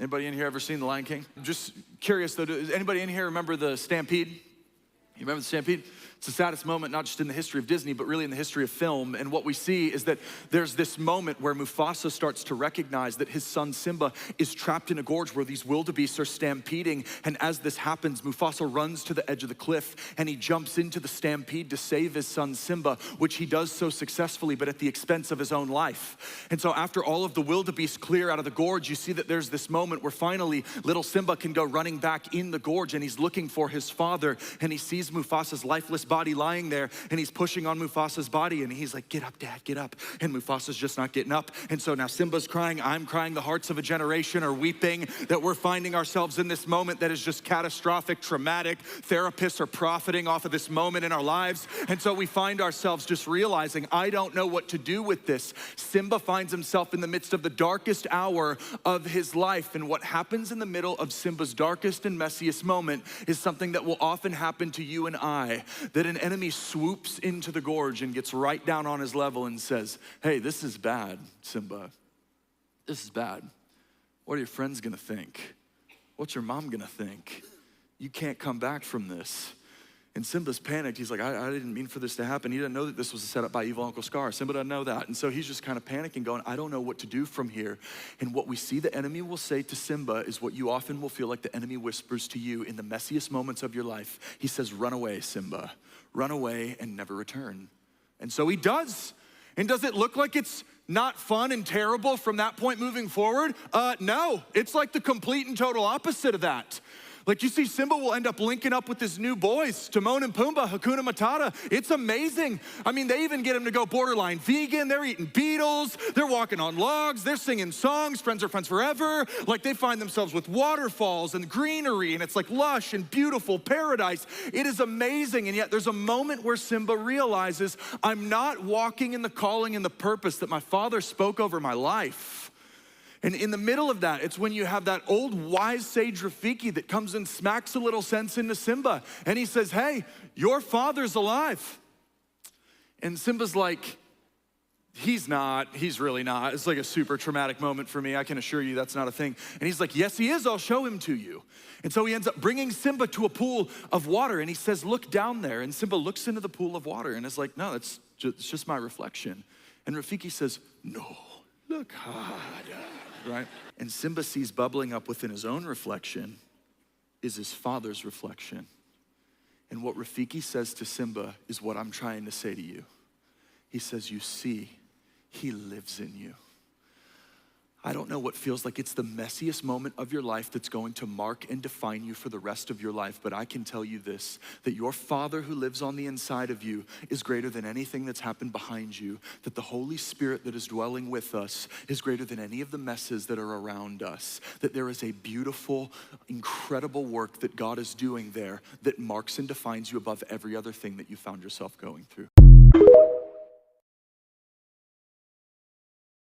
Anybody in here ever seen The Lion King? I'm just curious though, does anybody in here remember the stampede? You remember the stampede? It's the saddest moment, not just in the history of Disney, but really in the history of film. And what we see is that there's this moment where Mufasa starts to recognize that his son Simba is trapped in a gorge where these wildebeests are stampeding. And as this happens, Mufasa runs to the edge of the cliff and he jumps into the stampede to save his son Simba, which he does so successfully, but at the expense of his own life. And so after all of the wildebeests clear out of the gorge, you see that there's this moment where finally little Simba can go running back in the gorge and he's looking for his father, and he sees Mufasa's lifeless body lying there, and he's pushing on Mufasa's body, and he's like, get up, Dad, get up. And Mufasa's just not getting up. And so now Simba's crying, I'm crying, the hearts of a generation are weeping, that we're finding ourselves in this moment that is just catastrophic, traumatic. Therapists are profiting off of this moment in our lives. And so we find ourselves just realizing, I don't know what to do with this. Simba finds himself in the midst of the darkest hour of his life. And what happens in the middle of Simba's darkest and messiest moment is something that will often happen to you and I, that an enemy swoops into the gorge and gets right down on his level and says, hey, this is bad, Simba. This is bad. What are your friends gonna think? What's your mom gonna think? You can't come back from this. And Simba's panicked. He's like, I didn't mean for this to happen. He didn't know that this was set up by evil Uncle Scar. Simba doesn't know that. And so he's just kind of panicking, going, I don't know what to do from here. And what we see the enemy will say to Simba is what you often will feel like the enemy whispers to you in the messiest moments of your life. He says, run away, Simba. Run away and never return. And so he does. And does it look like it's not fun and terrible from that point moving forward? No, it's like the complete and total opposite of that. Like you see, Simba will end up linking up with his new boys, Timon and Pumbaa, Hakuna Matata. It's amazing. I mean, they even get him to go borderline vegan. They're eating beetles. They're walking on logs. They're singing songs, friends are friends forever. Like they find themselves with waterfalls and greenery, and it's like lush and beautiful paradise. It is amazing, and yet there's a moment where Simba realizes, I'm not walking in the calling and the purpose that my father spoke over my life. And in the middle of that, it's when you have that old wise sage Rafiki that comes and smacks a little sense into Simba. And he says, hey, your father's alive. And Simba's like, he's not, he's really not. It's like a super traumatic moment for me. I can assure you that's not a thing. And he's like, yes, he is, I'll show him to you. And so he ends up bringing Simba to a pool of water, and he says, look down there. And Simba looks into the pool of water and is like, no, it's just my reflection. And Rafiki says, no, look harder. Right? And Simba sees bubbling up within his own reflection is his father's reflection. And what Rafiki says to Simba is what I'm trying to say to you. He says, you see, he lives in you. I don't know what feels like it's the messiest moment of your life that's going to mark and define you for the rest of your life, but I can tell you this, that your Father who lives on the inside of you is greater than anything that's happened behind you, that the Holy Spirit that is dwelling with us is greater than any of the messes that are around us, that there is a beautiful, incredible work that God is doing there that marks and defines you above every other thing that you found yourself going through.